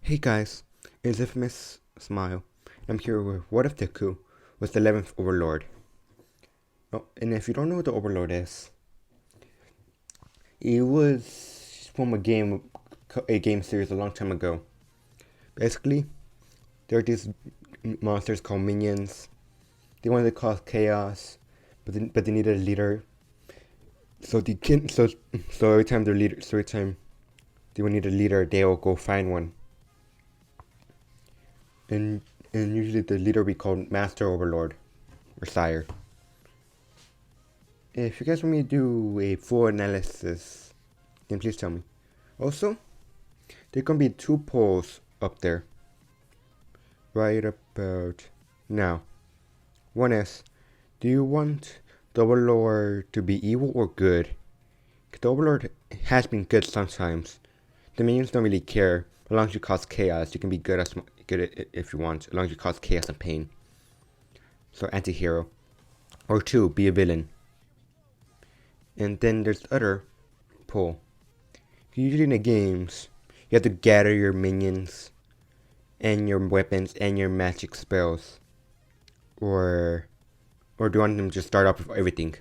Hey guys, it's Infamous Smile. I'm here with What if Deku was the 11th Overlord. Oh, and if you don't know what the Overlord is, it was from a game series a long time ago. Basically, there are these monsters called minions. They wanted to cause chaos, but they needed a leader. So every time every time they would need a leader, they will go find one. And and usually the leader will be called Master Overlord or Sire. If you guys want me to do a full analysis, then please tell me. Also, there are gonna be two polls up there right about now. One is, do you want the Overlord to be evil or good? Because the Overlord has been good sometimes. The minions don't really care. As long as you cause chaos, you can be good if you want. As long as you cause chaos and pain. So anti-hero. Or two, be a villain. And then there's the other poll. Usually in the games, you have to gather your minions and your weapons and your magic spells. Or do you want them to just start off with everything? Do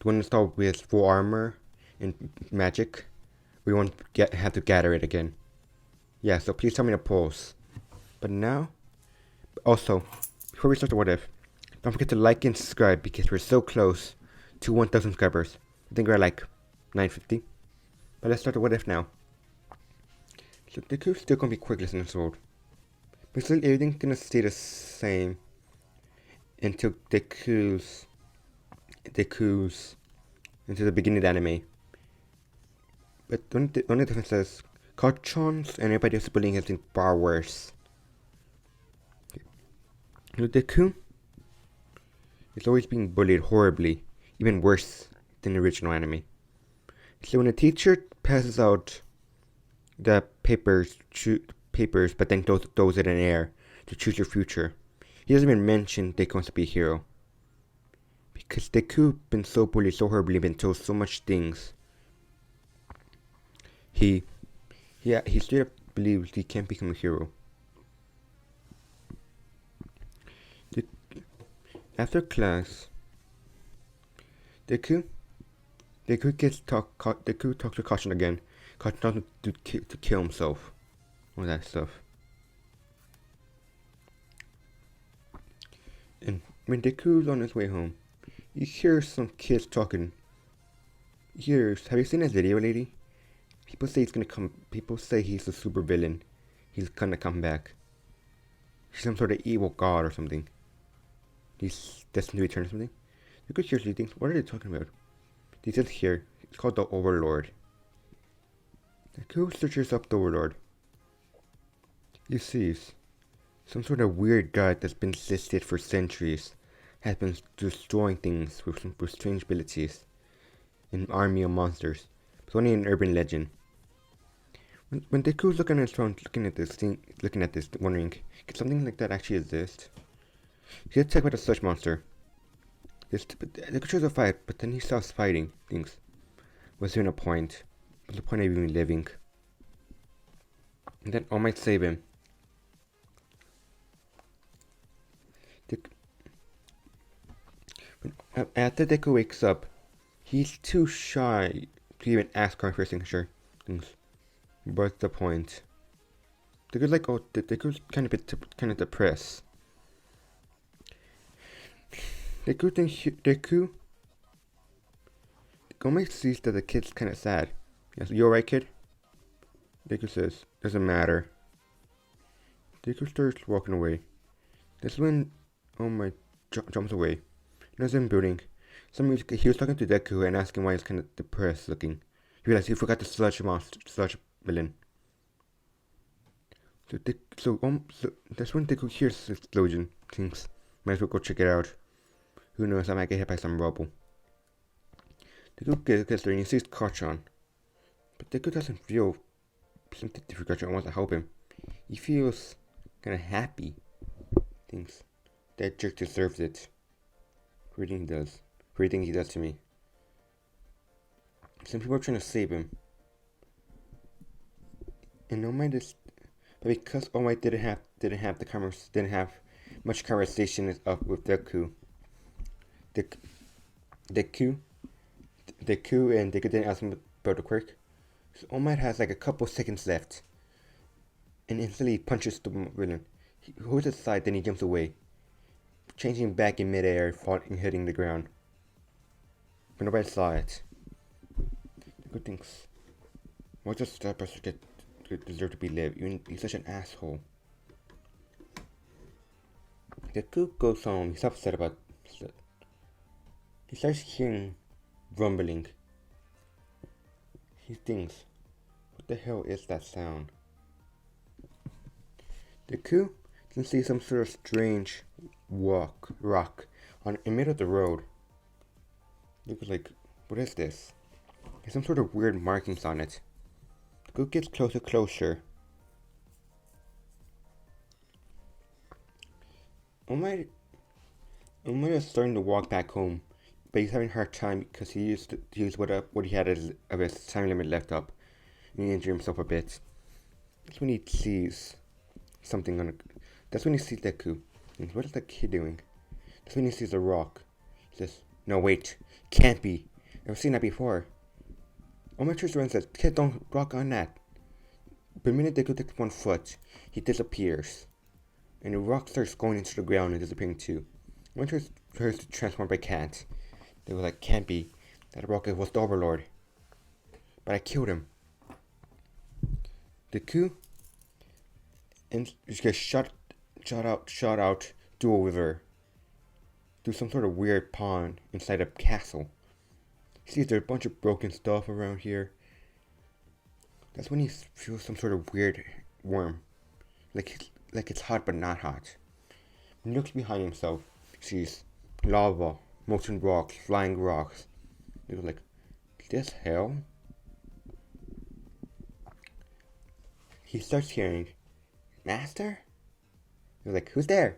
you want to start with full armor and magic? Or do you want to have to gather it again? Yeah, so please tell me the polls. But now, also, before we start the what if, don't forget to like and subscribe because we're so close to 1,000 subscribers. I think we're at like 950. But let's start the what if now. So Deku's still gonna be quirkless in this world. Basically everything's gonna stay the same until Deku's until the beginning of the anime. But the only difference is Kachons and everybody else bullying has been far worse. Deku is always being bullied horribly, even worse than the original anime. So when a teacher passes out the papers, but then throws it in the air to choose your future, he doesn't even mention Deku wants to be a hero. Because Deku been so bullied so horribly, been told so much things. He straight up believes he can't become a hero. After class, Deku talks to Caution again. Caution tells him to kill himself. All that stuff. And when Deku's on his way home, he hears some kids talking. Have you seen this video, lady? People say he's a super villain. He's gonna come back. He's some sort of evil god or something. He's destined to return or something. Deku seriously thinks, what are they talking about? He says here, it's called the Overlord. Deku searches up the Overlord. He sees some sort of weird god that's been existed for centuries, has been destroying things with strange abilities, an army of monsters, but only an urban legend. When Deku's looking at his phone, looking at this, wondering, could something like that actually exist? He gets attacked by the sludge monster. Deku tries to fight, but then he stops fighting things. Was there no point? What's the point of even living? And then All Might save him. After Deku wakes up, he's too shy to even ask her for signature things. What's the point? Deku's kind of depressed. Deku Gomez sees that the kid's kind of sad. Yes, you alright, kid? Deku says, doesn't matter. Deku starts walking away. That's when All Might jumps away. There's him building. He was talking to Deku and asking why he's kind of depressed looking. He realized he forgot the sludge villain. So that's when Deku hears the explosion. Thinks, might as well go check it out. Who knows, I might get hit by some rubble. Deku gets there and he sees Kachan. But Deku doesn't feel sympathy for Kachan and wants to help him. He feels kind of happy. Thinks, that jerk deserves it. For everything he does to me. Some people are trying to save him. And no mind this. But because All Might didn't have much conversation up with Deku, the Deku, Deku and Deku didn't ask him about the quirk. So All Might has like a couple seconds left, and instantly punches the villain. He holds his side, then he jumps away, changing back in midair, and hitting the ground. But nobody saw it. Good things. Why does that person deserve to be lived? He's such an asshole. Deku goes home. He's upset about it. He starts hearing rumbling. He thinks, what the hell is that sound? Deku can see some sort of strange rock in the middle of the road. Deku's like, what is this? There's some sort of weird markings on it. Deku gets closer. All Might is starting to walk back home, but he's having a hard time because he used what he had of his time limit left up, and he injured himself a bit. That's when he sees something that's when he sees Deku. And what is that kid doing? That's when he sees a rock. He says, no wait, can't be. I've seen that before. All Might turns around and says, kid, don't rock on that. But the minute Deku takes 1 foot, he disappears. And the rock starts going into the ground and disappearing too. All Might tries to transform, but can't. They were like, can't be. That rock was the overlord. But I killed him. Deku and just gets shot out dual river through some sort of weird pond inside a castle. He sees there's a bunch of broken stuff around here. That's when he feels some sort of weird worm, like it's hot but not hot. When he looks behind himself, he sees lava, molten rocks, flying rocks. He was like, this hell? He starts hearing, Master? He was like, who's there?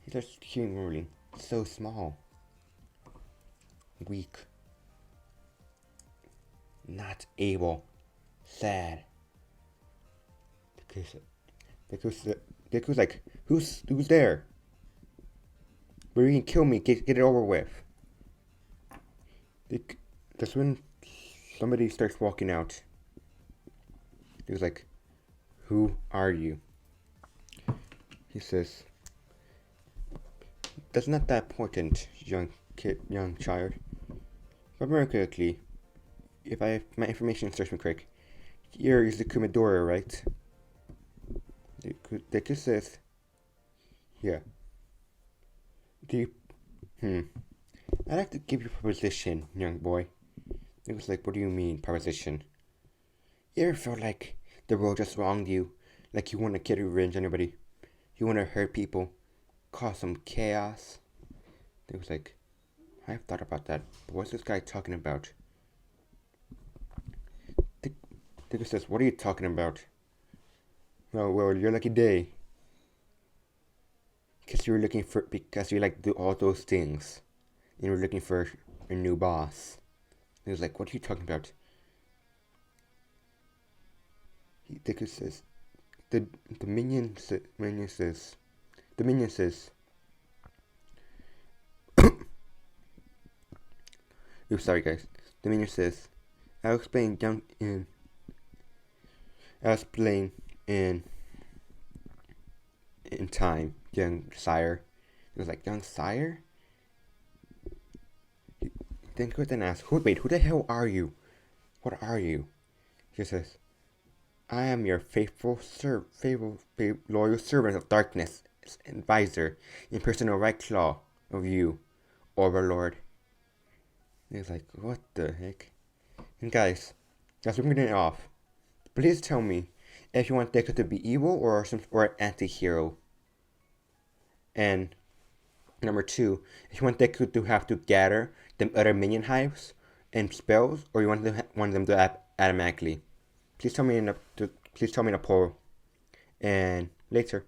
He starts hearing rumbling. So small. Weak. Not able. Sad. Deku's like, who's there? But you can kill me, get it over with. That's when somebody starts walking out. He was like, who are you? He says, that's not that important, young child. But very quickly, if my information serves me correct, here is the Kumidora, right? Deku says, yeah. I'd like to give you a proposition, young boy. It was like, what do you mean, proposition? You ever felt like the world just wronged you? Like you want to get revenge on anybody? You want to hurt people? Cause some chaos? It was like, I've thought about that, but what's this guy talking about? Deku says, what are you talking about? Well, your lucky day. Because you like do all those things. And you're looking for a new boss. He was like, what are you talking about? Deku says, the minion says, oops, sorry guys. The minion says, I was playing in time, young sire. He was like, young sire? Then Kurt then asks, who the hell are you? What are you? He says, I am your loyal servant of darkness, advisor, in personal right claw of you, overlord. He's like, what the heck? And guys, as we're getting it off, please tell me if you want Deku to be evil or an anti-hero. And number 2, if you want Deku to have to gather them other minion hives and spells, or you want them to automatically. Please tell me in a poll. And later.